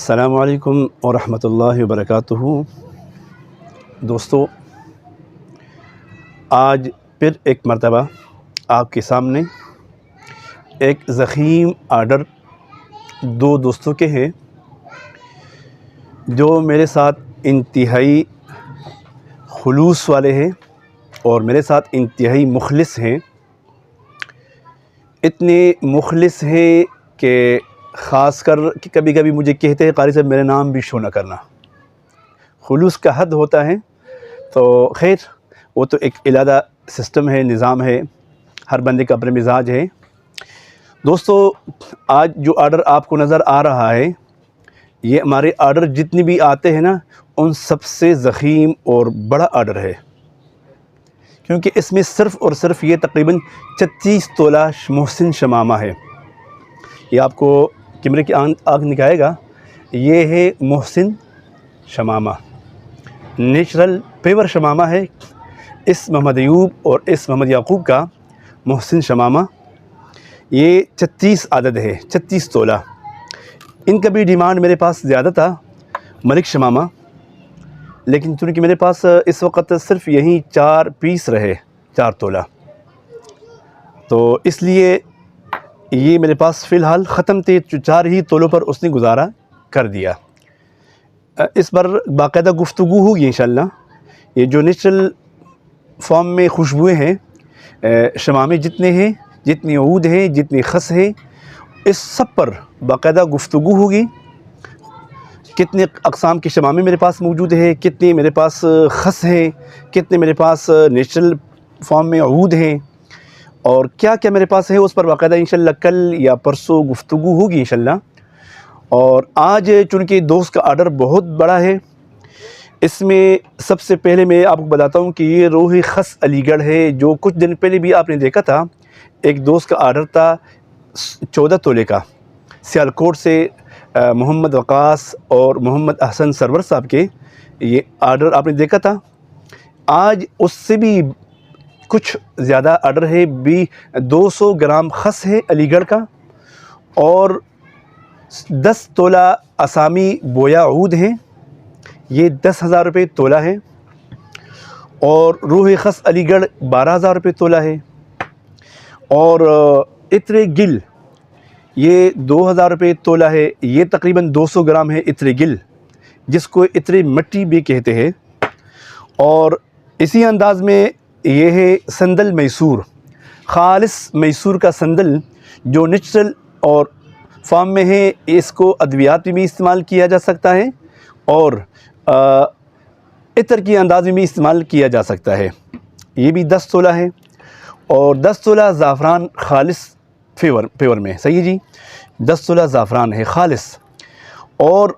السلام علیکم ورحمۃ اللہ وبرکاتہ۔ دوستو، آج پھر ایک مرتبہ آپ کے سامنے ایک ضخیم آرڈر دو دوستوں کے ہیں جو میرے ساتھ انتہائی خلوص والے ہیں اور میرے ساتھ انتہائی مخلص ہیں۔ اتنے مخلص ہیں کہ خاص کر کہ کبھی کبھی مجھے کہتے ہیں قاری صاحب میرے نام بھی شو نہ کرنا۔ خلوص کا حد ہوتا ہے، تو خیر وہ تو ایک علیحدہ سسٹم ہے، نظام ہے، ہر بندے کا اپنا مزاج ہے۔ دوستو، آج جو آرڈر آپ کو نظر آ رہا ہے، یہ ہمارے آرڈر جتنی بھی آتے ہیں نا، ان سب سے ضخیم اور بڑا آرڈر ہے، کیونکہ اس میں صرف اور صرف یہ تقریباً 36 تولہ محسن شمامہ ہے۔ یہ آپ کو کیمرے کی آنکھ نکھائے گا، یہ ہے محسن شمامہ، نیچرل پیور شمامہ ہے۔ اس محمد ایوب اور اس محمد یعقوب کا محسن شمامہ، یہ 36 عدد ہے، 36 تولہ۔ ان کا بھی ڈیمانڈ میرے پاس زیادہ تھا، ملک شمامہ، لیکن چونکہ میرے پاس اس وقت صرف یہی 4 پیس رہے، 4 تولہ، تو اس لیے یہ میرے پاس فی الحال ختم تھے، 4 ہی تولوں پر اس نے گزارا کر دیا۔ اس پر باقاعدہ گفتگو ہوگی انشاءاللہ۔ یہ جو نیچرل فارم میں خوشبوئیں ہیں، شمامے جتنے ہیں، جتنی عود ہیں، جتنی خس ہیں، اس سب پر باقاعدہ گفتگو ہوگی۔ کتنے اقسام کے شمامے میرے پاس موجود ہیں، کتنے میرے پاس خس ہیں، کتنے میرے پاس نیچرل فارم میں عود ہیں، اور کیا کیا میرے پاس ہے، اس پر باقاعدہ انشاءاللہ کل یا پرسوں گفتگو ہوگی انشاءاللہ۔ اور آج چونکہ دوست کا آرڈر بہت بڑا ہے، اس میں سب سے پہلے میں آپ کو بتاتا ہوں کہ یہ روح خس علی گڑھ ہے، جو کچھ دن پہلے بھی آپ نے دیکھا تھا۔ ایک دوست کا آرڈر تھا 14 تولے کا، سیالکوٹ سے محمد وقاص اور محمد احسن سرور صاحب کے، یہ آرڈر آپ نے دیکھا تھا۔ آج اس سے بھی کچھ زیادہ آرڈر ہے، بھی 200 گرام خس ہے علی گڑھ کا، اور 10 تولہ اسامی بویا عود ہیں، یہ 10,000 روپے تولہ ہے، اور روح خس علی گڑھ 12,000 روپے تولہ ہے، اور عطر گل یہ 2,000 روپے تولہ ہے۔ یہ تقریباً 200 گرام ہے عطر گل، جس کو عطر مٹی بھی کہتے ہیں۔ اور اسی انداز میں یہ ہے سندل میسور، خالص میسور کا سندل جو نیچرل اور فارم میں ہے۔ اس کو ادویات میں استعمال کیا جا سکتا ہے اور عطر کے انداز میں بھی استعمال کیا جا سکتا ہے۔ یہ بھی 10 تولہ ہے، اور 10 تولہ زعفران خالص پیور میں، صحیح جی، 10 تولہ زعفران ہے خالص، اور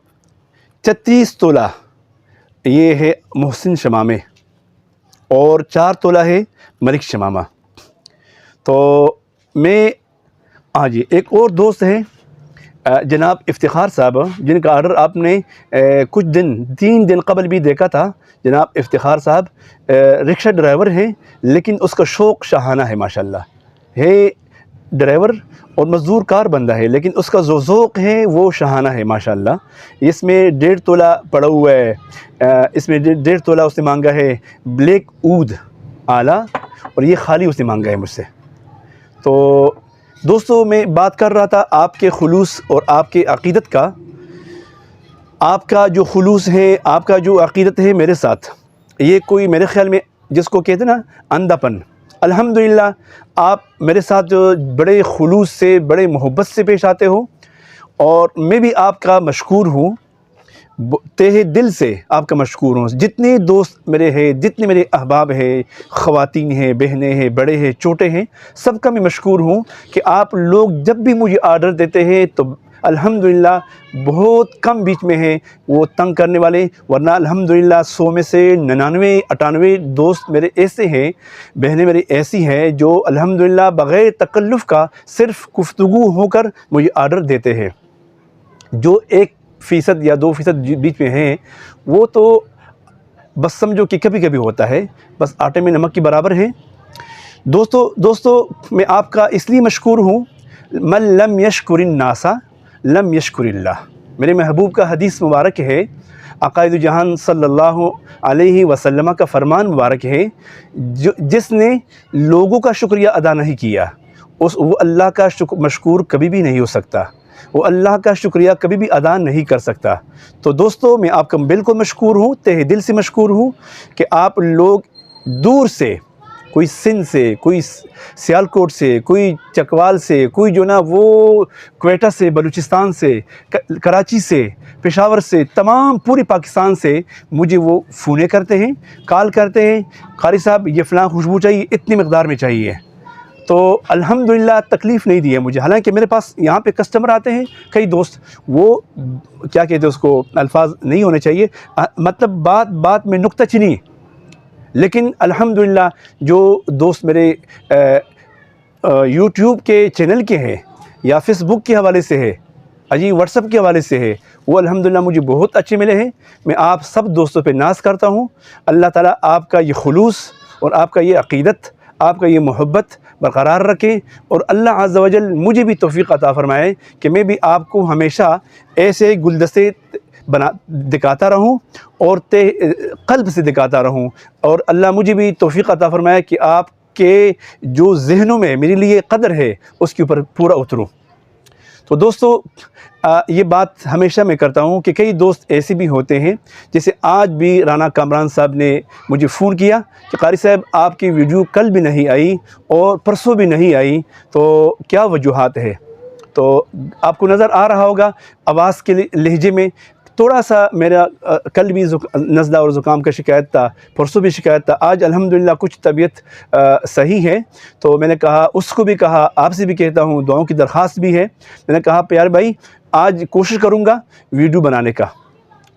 36 تولہ یہ ہے محسن شمامے، اور 4 تولہ ہے ملک شمامہ۔ تو میں جی ایک اور دوست ہیں جناب افتخار صاحب، جن کا آرڈر آپ نے کچھ دن 3 دن قبل بھی دیکھا تھا۔ جناب افتخار صاحب رکشہ ڈرائیور ہیں، لیکن اس کا شوق شاہانہ ہے، ماشاءاللہ ہے ڈرائیور اور مزدور کار بندہ ہے، لیکن اس کا جو ذوق ہے وہ شاہانہ ہے ماشاءاللہ۔ اس میں 1.5 تولہ پڑا ہوا ہے، اس میں 1.5 تولہ اس نے مانگا ہے بلیک عود اعلیٰ، اور یہ خالی اس نے مانگا ہے مجھ سے۔ تو دوستو، میں بات کر رہا تھا آپ کے خلوص اور آپ کے عقیدت کا۔ آپ کا جو خلوص ہے، آپ کا جو عقیدت ہے میرے ساتھ، یہ کوئی میرے خیال میں جس کو کہتے ہیں نا اندھا پن، الحمدللہ آپ میرے ساتھ بڑے خلوص سے، بڑے محبت سے پیش آتے ہو، اور میں بھی آپ کا مشکور ہوں، تہہ دل سے آپ کا مشکور ہوں۔ جتنے دوست میرے ہیں، جتنے میرے احباب ہیں، خواتین ہیں، بہنیں ہیں، بڑے ہیں، چھوٹے ہیں، سب کا میں مشکور ہوں کہ آپ لوگ جب بھی مجھے آرڈر دیتے ہیں تو الحمدللہ بہت کم بیچ میں ہیں وہ تنگ کرنے والے، ورنہ الحمدللہ 100 میں سے 99 98 دوست میرے ایسے ہیں، بہنیں میری ایسی ہیں جو الحمدللہ بغیر تکلف کا صرف گفتگو ہو کر مجھے آرڈر دیتے ہیں۔ جو 1% یا 2% بیچ میں ہیں، وہ تو بس سمجھو کہ کبھی کبھی ہوتا ہے، بس آٹے میں نمک کے برابر ہے۔ دوستو میں آپ کا اس لیے مشکور ہوں، من لم یشکر الناس لم یشکر اللہ۔ میرے محبوب کا حدیث مبارک ہے، عقائد جہان صلی اللہ علیہ وسلم کا فرمان مبارک ہے، جس نے لوگوں کا شکریہ ادا نہیں کیا وہ اللہ کا مشکور کبھی بھی نہیں ہو سکتا، وہ اللہ کا شکریہ کبھی بھی ادا نہیں کر سکتا۔ تو دوستو، میں آپ کا بالکل مشکور ہوں، تہ دل سے مشکور ہوں کہ آپ لوگ دور سے، کوئی سندھ سے، کوئی سیالکوٹ سے، کوئی چکوال سے، کوئی جو نا وہ کوئٹہ سے، بلوچستان سے، کراچی سے، پشاور سے، تمام پوری پاکستان سے مجھے وہ فونے کرتے ہیں، کال کرتے ہیں، قاری صاحب یہ فلاں خوشبو چاہیے، اتنی مقدار میں چاہیے۔ تو الحمدللہ تکلیف نہیں دی ہے مجھے، حالانکہ میرے پاس یہاں پہ کسٹمر آتے ہیں کئی دوست، وہ کیا کہتے ہیں اس کو، الفاظ نہیں ہونے چاہیے، مطلب بات میں نکتہ چینی، لیکن الحمدللہ جو دوست میرے یوٹیوب کے چینل کے ہیں یا فیس بک کے حوالے سے ہے، جی واٹس ایپ کے حوالے سے ہے، وہ الحمدللہ مجھے بہت اچھے ملے ہیں۔ میں آپ سب دوستوں پہ ناز کرتا ہوں، اللہ تعالیٰ آپ کا یہ خلوص اور آپ کا یہ عقیدت، آپ کا یہ محبت برقرار رکھیں، اور اللہ عز و جل مجھے بھی توفیق عطا فرمائے کہ میں بھی آپ کو ہمیشہ ایسے گلدستے دکھاتا رہوں اور قلب سے دکھاتا رہوں، اور اللہ مجھے بھی توفیق عطا فرمائے کہ آپ کے جو ذہنوں میں میرے لیے قدر ہے اس کے اوپر پورا اتروں۔ تو دوستو، یہ بات ہمیشہ میں کرتا ہوں کہ کئی دوست ایسے بھی ہوتے ہیں، جیسے آج بھی رانا کامران صاحب نے مجھے فون کیا کہ قاری صاحب آپ کی ویڈیو کل بھی نہیں آئی اور پرسوں بھی نہیں آئی، تو کیا وجوہات ہے؟ تو آپ کو نظر آ رہا ہوگا آواز کے لہجے میں تھوڑا سا میرا کل بھی نزلہ اور زکام کا شکایت تھا، پرسوں بھی شکایت تھا، آج الحمدللہ کچھ طبیعت صحیح ہے۔ تو میں نے کہا، اس کو بھی کہا، آپ سے بھی کہتا ہوں، دعاؤں کی درخواست بھی ہے، میں نے کہا پیارے بھائی آج کوشش کروں گا ویڈیو بنانے کا۔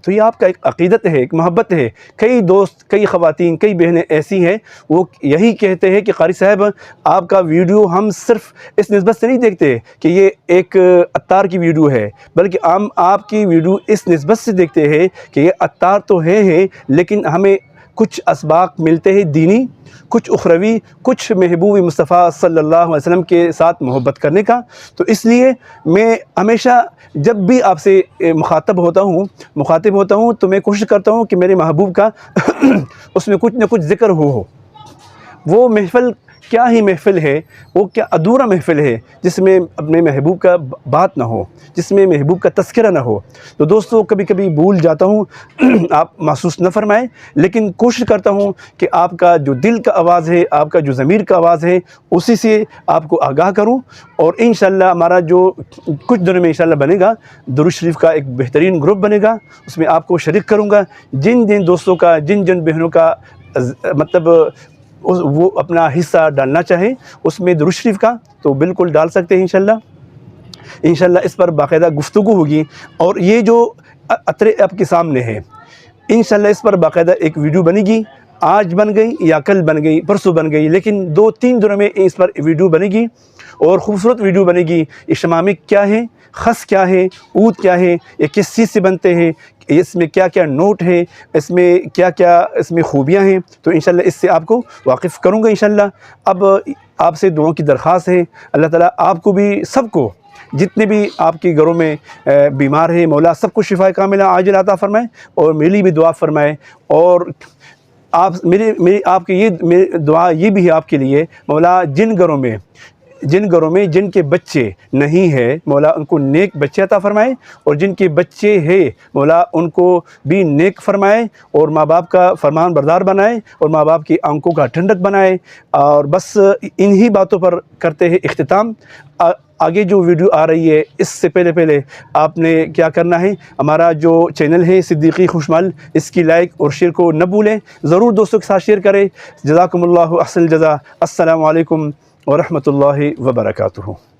تو یہ آپ کا ایک عقیدت ہے، ایک محبت ہے۔ کئی دوست، کئی خواتین، کئی بہنیں ایسی ہیں، وہ یہی کہتے ہیں کہ قاری صاحب آپ کا ویڈیو ہم صرف اس نسبت سے نہیں دیکھتے کہ یہ ایک عطار کی ویڈیو ہے، بلکہ ہم آپ کی ویڈیو اس نسبت سے دیکھتے ہیں کہ یہ عطار تو ہے لیکن ہمیں کچھ اسباق ملتے ہیں دینی، کچھ اخروی، کچھ محبوب مصطفیٰ صلی اللہ علیہ وسلم کے ساتھ محبت کرنے کا۔ تو اس لیے میں ہمیشہ جب بھی آپ سے مخاطب ہوتا ہوں تو میں کوشش کرتا ہوں کہ میرے محبوب کا اس میں کچھ نہ کچھ ذکر ہو۔ وہ محفل کیا ہی محفل ہے، وہ کیا ادھورا محفل ہے جس میں اپنے محبوب کا بات نہ ہو، جس میں محبوب کا تذکرہ نہ ہو۔ تو دوستو، کبھی کبھی بھول جاتا ہوں، آپ محسوس نہ فرمائیں، لیکن کوشش کرتا ہوں کہ آپ کا جو دل کا آواز ہے، آپ کا جو ضمیر کا آواز ہے، اسی سے آپ کو آگاہ کروں، اور انشاءاللہ ہمارا جو کچھ دنوں میں انشاءاللہ بنے گا، درود شریف کا ایک بہترین گروپ بنے گا، اس میں آپ کو شریک کروں گا۔ جن دوستوں کا، جن بہنوں کا مطلب وہ اپنا حصہ ڈالنا چاہیں اس میں درود شریف کا، تو بالکل ڈال سکتے ہیں انشاءاللہ اس پر باقاعدہ گفتگو ہوگی، اور یہ جو عطر آپ کے سامنے ہے انشاءاللہ اس پر باقاعدہ ایک ویڈیو بنے گی، آج بن گئی یا کل بن گئی، پرسوں بن گئی، لیکن 2-3 دنوں میں اس پر ویڈیو بنے گی، اور خوبصورت ویڈیو بنے گی۔ یہ شمامک کیا ہے، خس کیا ہے، عود کیا ہے، یہ کس چیز سے بنتے ہیں، اس میں کیا کیا نوٹ ہیں، اس میں کیا کیا اس میں خوبیاں ہیں، تو انشاءاللہ اس سے آپ کو واقف کروں گا انشاءاللہ۔ اب آپ سے دعاؤں کی درخواست ہے، اللہ تعالیٰ آپ کو بھی، سب کو، جتنے بھی آپ کے گھروں میں بیمار ہیں، مولا سب کو شفا کاملہ عاجل عطا فرمائے، اور میری بھی دعا فرمائے، اور آپ میری آپ کی یہ دعا یہ بھی ہے آپ کے لیے، مولا جن گھروں میں جن کے بچے نہیں ہیں، مولا ان کو نیک بچے عطا فرمائے، اور جن کے بچے ہیں مولا ان کو بھی نیک فرمائے، اور ماں باپ کا فرمان بردار بنائے، اور ماں باپ کی آنکھوں کا ٹھنڈک بنائے۔ اور بس انہی باتوں پر کرتے ہیں اختتام۔ آگے جو ویڈیو آ رہی ہے اس سے پہلے آپ نے کیا کرنا ہے، ہمارا جو چینل ہے صدیقی خوشمال، اس کی لائک اور شیئر کو نہ بھولیں، ضرور دوستوں کے ساتھ شیئر کریں۔ جزاکم اللہ احسن الجزا۔ السلام علیکم ورحمۃ اللہ وبرکاتہ۔